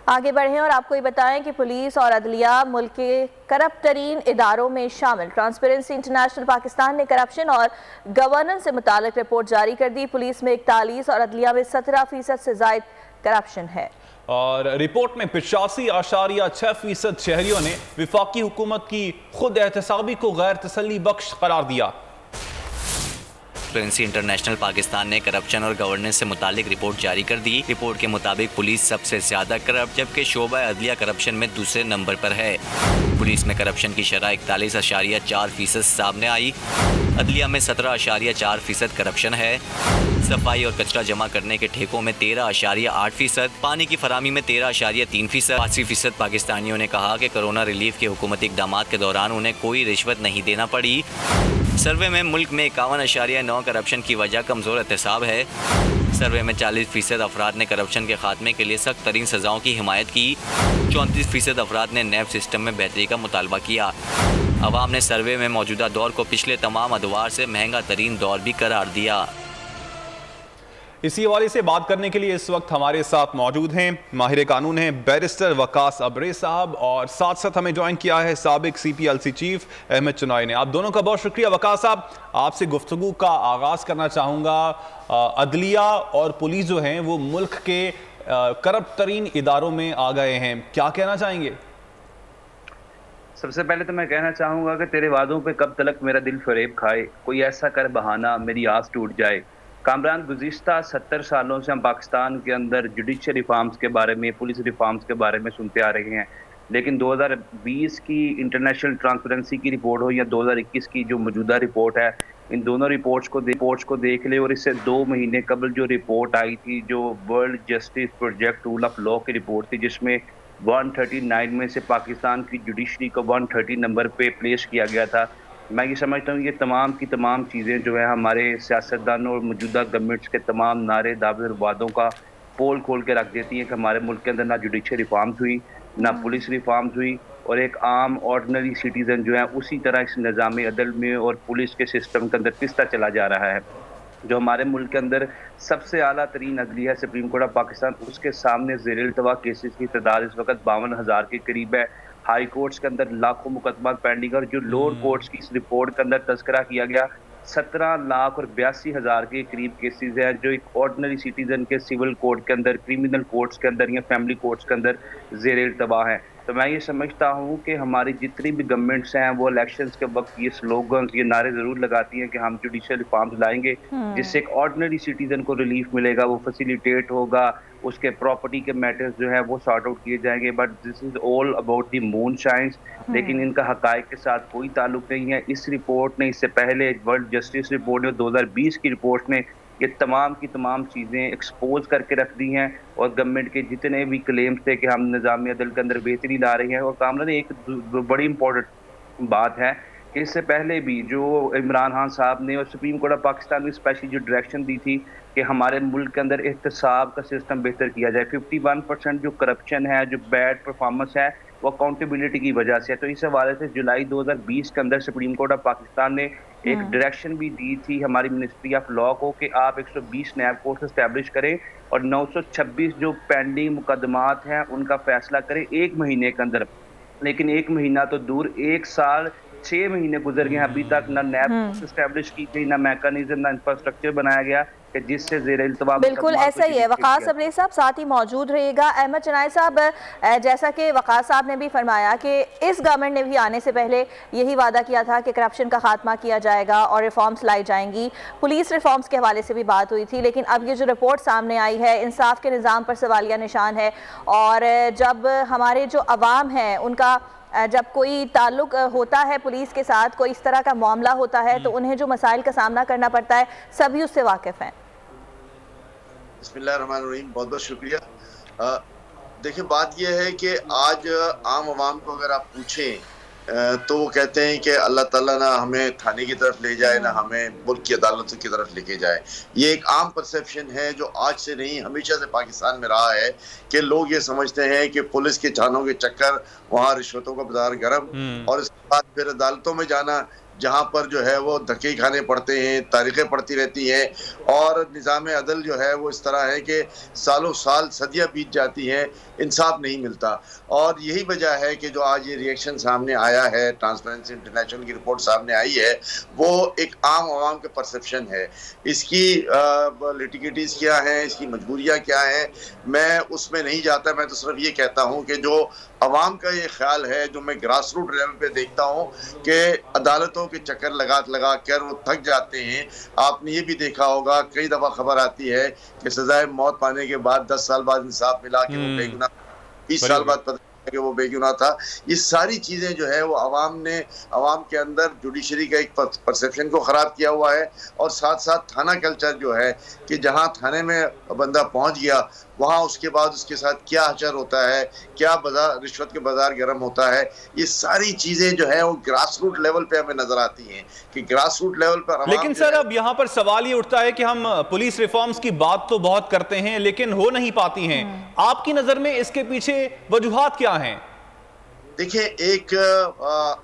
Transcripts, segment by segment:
आगे बढ़ें और आपको ये बताएं कि पुलिस और अदलिया मुल्क के करप्ट तरीन इदारों में शामिल। ट्रांसपेरेंसी इंटरनेशनल पाकिस्तान ने करप्शन और गवर्नेंस से मुतालिक रिपोर्ट जारी कर दी। पुलिस में 41 और अदलिया में 17% से जायद करप्शन है। और रिपोर्ट में 85.6% शहरियों ने विफाकी हुकूमत की खुद एहतसाबी को गैर तसल्ली बख्श करार दिया। ट्रांसपेरेंसी इंटरनेशनल पाकिस्तान ने करप्शन और गवर्नेंस से मुतालिक रिपोर्ट जारी कर दी। रिपोर्ट के मुताबिक पुलिस सबसे ज्यादा करप्ट जबकि शोबा अदलिया करप्शन में दूसरे नंबर पर है। पुलिस में करप्शन की शरह 41.4% सामने आई। अदलिया में 17.4% करप्शन है। सफाई और कचरा जमा करने के ठेकों में 13.8%, पानी की फरामी में 13.3%। 80% पाकिस्तानियों ने कहा कि कोरोना रिलीफ के हुकूमती इकदाम के दौरान उन्हें कोई रिश्वत नहीं देना पड़ी। सर्वे में मुल्क में 51.9 करप्शन की वजह कमज़ोर एहतसाब है। सर्वे में 40% अफराद ने करप्शन के खात्मे के लिए सख्त तरीन सज़ाओं की हिमायत की। 34% अफराद ने नैब सिस्टम में बेहतरी का मुतालबा किया। अवाम ने सर्वे में मौजूदा दौर को पिछले तमाम अदवार से महंगा तरीन दौर भी करार दिया। इसी हवाले से बात करने के लिए इस वक्त हमारे साथ मौजूद हैं माहिर कानून हैं बैरिस्टर वकास अब्रे साहब, और साथ साथ हमें ज्वाइन किया है साबिक CPLC चीफ अहमद चुनाई ने। आप दोनों का बहुत शुक्रिया। वकास साहब, आपसे गुफ्तगू का आगाज़ करना चाहूँगा। अदलिया और पुलिस जो हैं वो मुल्क के करप्ट तरीन इदारों में आ गए हैं, क्या कहना चाहेंगे? सबसे पहले तो मैं कहना चाहूँगा कि तेरे वादों पे कब तलक मेरा दिल फरेब खाए, कोई ऐसा कर बहाना मेरी आस टूट जाए। कामरान, गुज़िश्ता 70 सालों से हम पाकिस्तान के अंदर जुडिशल रिफॉर्म्स के बारे में, पुलिस रिफॉर्म्स के बारे में सुनते आ रहे हैं, लेकिन 2020 की इंटरनेशनल ट्रांसपेरेंसी की रिपोर्ट हो या 2021 की जो मौजूदा रिपोर्ट है, इन दोनों रिपोर्ट्स को देख ले। और इससे 2 महीने कबल जो रिपोर्ट आई थी, जो world justice project rule of law की रिपोर्ट थी, जिसमें 139 में से पाकिस्तान की जुडिशरी को 130 नंबर पे प्लेस किया गया था। मैं ये समझता हूँ ये तमाम की तमाम चीज़ें जो है हमारे सियासतदानों और मौजूदा गवर्नमेंट्स के तमाम नारे दावे और वादों का पोल खोल के रख देती हैं कि हमारे मुल्क के अंदर ना जुडिशल रिफॉर्म्स हुई, ना पुलिस रिफॉर्म्स हुई, और एक आम ऑर्डिनरी सिटीजन जो है उसी तरह इस निज़ाम अदल में और पुलिस के सिस्टम के अंदर पिसता चला जा रहा है। जो हमारे मुल्क के अंदर सबसे आला तरीन अदलिया है, सुप्रीम कोर्ट ऑफ पाकिस्तान, उसके सामने ज़ेर इल्तवा केसेस की तादाद इस वक्त 52,000 के करीब है। हाई कोर्ट्स के अंदर लाखों मुकदमा पेंडिंग, और जो लोअर कोर्ट्स की इस रिपोर्ट के अंदर तस्करा किया गया 17,82,000 के करीब केसेस हैं, जो एक ऑर्डिनरी सिटीजन के सिविल कोर्ट के अंदर, क्रिमिनल कोर्ट्स के अंदर या फैमिली कोर्ट्स के अंदर ज़ेर इल्तवा है। तो मैं ये समझता हूँ कि हमारी जितनी भी गवर्नमेंट्स हैं वो इलेक्शंस के वक्त ये स्लोगन, ये नारे ज़रूर लगाती हैं कि हम जुडिशल रिफॉर्म्स लाएंगे जिससे एक ऑर्डिनरी सिटीजन को रिलीफ मिलेगा, वो फैसिलिटेट होगा, उसके प्रॉपर्टी के मैटर्स जो है वो सॉर्ट आउट किए जाएंगे। But this is all about the moon science, लेकिन इनका हकायक के साथ कोई ताल्लुक नहीं है। इस रिपोर्ट ने, इससे पहले वर्ल्ड जस्टिस रिपोर्ट ने, 2020 की रिपोर्ट ने ये तमाम की तमाम चीज़ें एक्सपोज करके रख दी हैं, और गवर्नमेंट के जितने भी क्लेम्स थे कि हम निज़ाम अदल के अंदर बेहतरी ला रहे हैं। और कामरान, एक बड़ी इंपॉर्टेंट बात है कि इससे पहले भी जो इमरान खान साहब ने और सुप्रीम कोर्ट ऑफ पाकिस्तान ने स्पेशली जो डायरेक्शन दी थी कि हमारे मुल्क के अंदर एहतसाब का सिस्टम बेहतर किया जाए। 51% जो करप्शन है, जो बैड परफॉर्मेंस है, वो अकाउंटेबिलिटी की वजह से है। तो इस हवाले से जुलाई 2020 के अंदर सुप्रीम कोर्ट ऑफ पाकिस्तान ने एक डायरेक्शन भी दी थी हमारी मिनिस्ट्री ऑफ लॉ को कि आप 120 नैब कोर्ट एस्टैब्लिश करें और 926 जो पेंडिंग मुकदमात हैं उनका फैसला करें 1 महीने के अंदर। लेकिन 1 महीना तो दूर, 1 साल 6 महीने गुजर गए, अभी तक ना नैब कोर्ट एस्टैब्लिश की गई, ना मैकेनिज्म, ना इंफ्रास्ट्रक्चर बनाया गया कि जिससे ज़ेर इल्तवा। बिल्कुल ऐसा ही है। वकास अब्रे साहब साथ ही मौजूद रहेगा। अहमद चुनाई साहब, जैसा कि वकास साहब ने भी फरमाया कि इस गवर्नमेंट ने भी आने से पहले यही वादा किया था कि करप्शन का खात्मा किया जाएगा और रिफॉर्म्स लाई जाएंगी। पुलिस रिफॉर्म्स के हवाले से भी बात हुई थी, लेकिन अब ये जो रिपोर्ट सामने आई है, इंसाफ के निज़ाम पर सवालिया निशान है। और जब हमारे जो अवाम है उनका जब कोई ताल्लुक होता है पुलिस के साथ, कोई इस तरह का मामला होता है, तो उन्हें जो मसाइल का सामना करना पड़ता है सभी उससे वाकिफ़ हैं। बिस्मिल्लाहिर्रहमानिर्रहीम, बहुत बहुत शुक्रिया। देखिए, बात यह है कि आज आम आवाम को अगर आप पूछें तो वो कहते हैं कि अल्लाह ताला ना हमें थाने की तरफ ले जाए, ना हमें मुल्क की अदालतों की तरफ लेके जाए। ये एक आम परसेप्शन है जो आज से नहीं, हमेशा से पाकिस्तान में रहा है कि लोग ये समझते हैं कि पुलिस के थानों के चक्कर, वहाँ रिश्वतों का बाजार गर्म, और इसके बाद फिर अदालतों में जाना, जहां पर जो है वो धक्के खाने पड़ते हैं, तारीखें पड़ती रहती हैं और निज़ाम अदल जो है वो इस तरह है कि सालों साल सदियां बीत जाती हैं, इंसाफ नहीं मिलता। और यही वजह है कि जो आज ये रिएक्शन सामने आया है, ट्रांसपेरेंसी इंटरनेशनल की रिपोर्ट सामने आई है, वो एक आम आवाम के परसेप्शन है। इसकी लिटिगेटिस क्या हैं, इसकी मजबूरियाँ क्या हैं, मैं उसमें नहीं जाता। मैं तो सिर्फ ये कहता हूँ कि जो अवाम का ये ख्याल है, जो मैं ग्रास रूट लेवल पे देखता हूँ कि अदालतों के चक्कर लगा कर वो थक जाते हैं। आपने ये भी देखा होगा, कई दफ़ा खबर आती है कि सजाए मौत पाने के बाद 10 साल बाद इंसाफ मिला कि वो बेगुनाह, 20 साल बाद पता कि वो बेगुनाह था। ये सारी चीज़ें जो है वो अवाम के अंदर जुडिशरी का एक परसेप्शन को ख़राब किया हुआ है। और साथ साथ थाना कल्चर जो है कि जहां थाने में बंदा पहुंच गया, वहां उसके बाद उसके साथ क्या आचर होता है, क्या बाजार रिश्वत के बाजार गर्म होता है, ये सारी चीज़ें जो है वो ग्रास रूट लेवल पे हमें नजर आती हैं कि ग्रास रूट लेवल पर। लेकिन सर अब यहाँ पर सवाल ये उठता है कि हम पुलिस रिफॉर्म्स की बात तो बहुत करते हैं लेकिन हो नहीं पाती हैं। आपकी नज़र में इसके पीछे वजूहात क्या हैं? देखिए, एक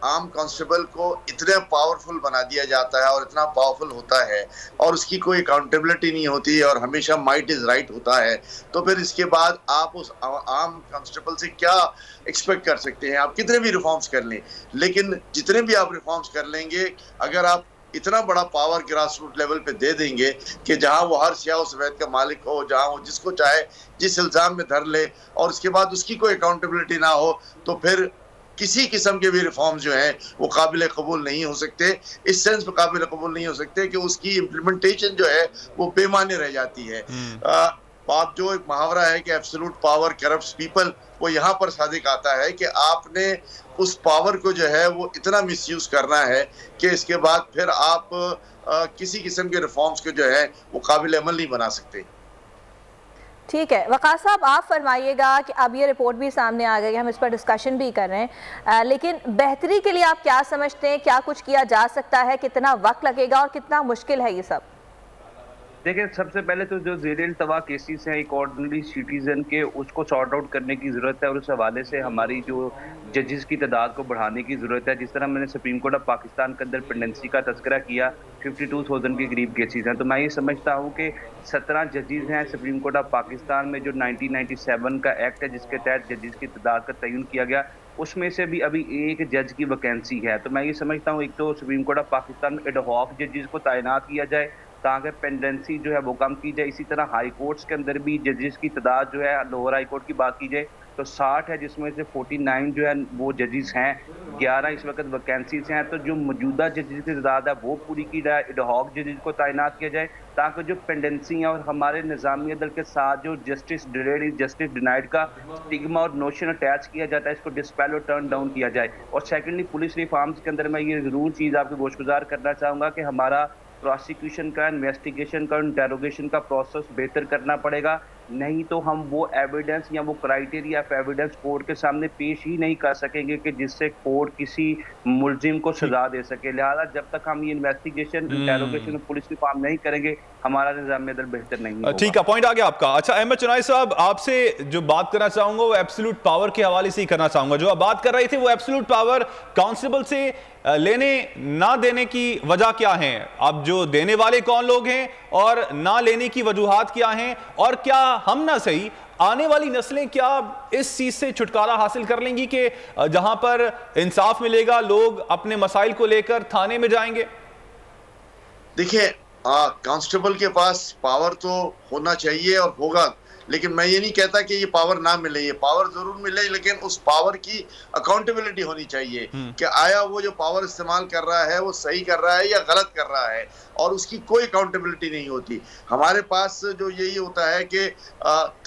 आम कांस्टेबल को इतने पावरफुल बना दिया जाता है और इतना पावरफुल होता है और उसकी कोई अकाउंटेबिलिटी नहीं होती और हमेशा माइट इज राइट होता है, तो फिर इसके बाद आप उस आम कांस्टेबल से क्या एक्सपेक्ट कर सकते हैं? आप कितने भी रिफॉर्म्स कर लें, लेकिन जितने भी आप रिफॉर्म्स कर लेंगे, अगर आप इतना बड़ा पावर ग्रास रूट लेवल पे दे देंगे कि जहां वो हर स्याह सफेद का मालिक हो, जहां वो जिसको चाहे जिस इल्जाम में धर ले और उसके बाद उसकी कोई अकाउंटेबिलिटी ना हो, तो फिर किसी किस्म के भी रिफॉर्म्स जो हैं वो काबिल कबूल नहीं हो सकते। इस सेंस में काबिल कबूल नहीं हो सकते कि उसकी इम्प्लीमेंटेशन जो है वो बेमाने रह जाती है। आप जो एक मुहावरा है कि एब्सोल्यूट पावर करप्ट्स पीपल, वो यहाँ पर सादिक आता है कि आपने उस पावर को जो है वो इतना मिसयूज करना है कि इसके बाद फिर आप किसी किस्म के रिफॉर्म्स को जो है वो काबिल अमल नहीं बना सकते। ठीक है वक़ास साहब, आप फरमाइएगा कि अब ये रिपोर्ट भी सामने आ गई, हम इस पर डिस्कशन भी कर रहे हैं, लेकिन बेहतरी के लिए आप क्या समझते हैं, क्या कुछ किया जा सकता है, कितना वक्त लगेगा और कितना मुश्किल है ये सब? देखिए, सबसे पहले तो जो ज़ेर तवा केसेस हैं एक ऑर्डिनरी सिटीजन के, उसको सॉर्ट आउट करने की ज़रूरत है और उस हवाले से हमारी जो जजेस की तादाद को बढ़ाने की ज़रूरत है। जिस तरह मैंने सुप्रीम कोर्ट ऑफ पाकिस्तान के अंदर पेंडेंसी का तस्करा किया, 52,000 के करीब केसेस हैं, तो मैं ये समझता हूँ कि 17 जजेस हैं सुप्रीम कोर्ट ऑफ पाकिस्तान में। जो 1997 का एक्ट है जिसके तहत जजेस की तादाद का तयन किया गया, उसमें से भी अभी एक जज की वैकेंसी है। तो मैं ये समझता हूँ एक तो सुप्रीम कोर्ट ऑफ पाकिस्तान में एड हॉक जजेस को तैनात किया जाए ताकि पेंडेंसी जो है वो कम की जाए। इसी तरह हाई कोर्ट्स के अंदर भी जजेस की तादाद जो है, लोअर हाई कोर्ट की बात की जाए तो 60 है, जिसमें से 49 जो है वो जजेस हैं, 11 इस वक्त वैकेंसीज हैं। तो जो मौजूदा जजेस की तादाद है वो पूरी की जाए, एड हॉक जजेस को तैनात किया जाए ताकि जो पेंडेंसी है और हमारे निज़ामी अदल के साथ जो justice delayed is justice denied का स्टिग्मा और नोशन अटैच किया जाता है, इसको डिस्पेल और टर्न डाउन किया जाए। और सेकेंडली पुलिस रिफॉर्म्स के अंदर मैं ये ज़रूर चीज़ आपको गोशगुजार करना चाहूँगा कि हमारा प्रोसिक्यूशन का, इन्वेस्टिगेशन का, इंटेरोगेशन का प्रोसेस बेहतर करना पड़ेगा, नहीं तो हम वो एविडेंस या वो क्राइटेरिया ऑफ एविडेंस कोर्ट के सामने पेश ही नहीं कर सकेंगे कि जिससे कोर्ट किसी मुलजिम को सजा दे सके। लिहाजा जब तक हम ये इन्वेस्टिगेशन, इंटेरोगेशन पुलिस रिफॉर्म नहीं करेंगे, हमारा निज़ाम अदल बेहतर नहीं होगा। ठीक है, पॉइंट आ गया आपका। अच्छा अहमद चुनाई साहब, आपसे जो बात करना चाहूंगा वो एब्सोल्यूट पावर के हवाले से ही करना चाहूंगा। जो आप बात कर रहे थे वो एब्सोल्यूट पावर कांस्टेबल से लेने ना देने की वजह क्या है? अब जो देने वाले कौन लोग हैं और ना लेने की वजूहात क्या हैं, और क्या हम ना सही आने वाली नस्लें क्या इस चीज से छुटकारा हासिल कर लेंगी कि जहां पर इंसाफ मिलेगा लोग अपने मसाइल को लेकर थाने में जाएंगे? देखिए, कांस्टेबल के पास पावर तो होना चाहिए और होगा, लेकिन मैं ये नहीं कहता कि ये पावर ना मिले, ये पावर जरूर मिले, लेकिन उस पावर की अकाउंटेबिलिटी होनी चाहिए कि आया वो जो पावर इस्तेमाल कर रहा है वो सही कर रहा है या गलत कर रहा है, और उसकी कोई अकाउंटेबिलिटी नहीं होती। हमारे पास जो यही होता है कि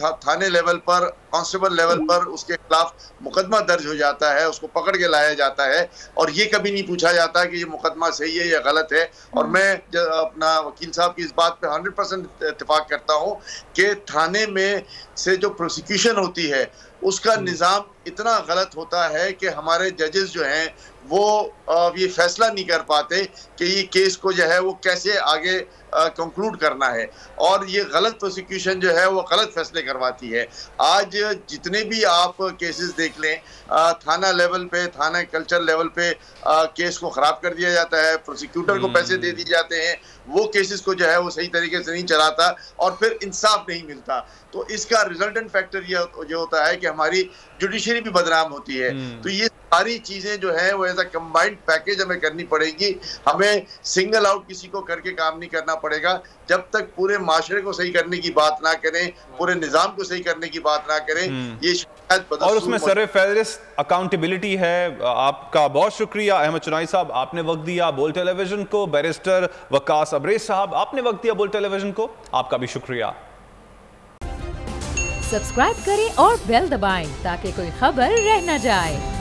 थाने लेवल पर, कांस्टेबल लेवल पर उसके खिलाफ मुकदमा दर्ज हो जाता है, उसको पकड़ के लाया जाता है और ये कभी नहीं पूछा जाता कि ये मुकदमा सही है या गलत है। और मैं अपना वकील साहब की इस बात पे 100% इत्तेफाक करता हूँ कि थाने में से जो प्रोसिक्यूशन होती है उसका निज़ाम इतना गलत होता है कि हमारे जजेस जो हैं वो ये फैसला नहीं कर पाते कि ये केस को जो है वो कैसे आगे कंक्लूड करना है, और ये गलत प्रोसिक्यूशन जो है वो गलत फैसले करवाती है। आज जितने भी आप केसेस देख लें, थाना लेवल पे, थाना कल्चर लेवल पे केस को खराब कर दिया जाता है, प्रोसिक्यूटर को पैसे दे दिए जाते हैं, वो केसेस को जो है वो सही तरीके से नहीं चलाता और फिर इंसाफ नहीं मिलता। तो इसका रिजल्टेंट फैक्टर ये जो होता है कि हमारी जुडिशरी भी बदनाम होती है। तो ये सारी चीजें जो है वो ऐसा कंबाइंड पैकेज हमें करनी पड़ेगी। हमें सिंगल आउट किसी को करके काम नहीं करना पड़ेगा। जब तक पूरे माशरे को सही करने की बात ना करें, पूरे निजाम को सही करने की बात ना करें, ये शायद और उसमें सर फेहरिस्त अकाउंटेबिलिटी है। आपका बहुत शुक्रिया अहमद चुनाई साहब, आपने वक्त दिया बोल टेलीविजन को। बैरिस्टर वकास अब्रेज साहब, आपने वक्त दिया बोल टेलीविजन को, आपका भी शुक्रिया। सब्सक्राइब करें और बेल दबाएं ताकि कोई खबर रह न जाए।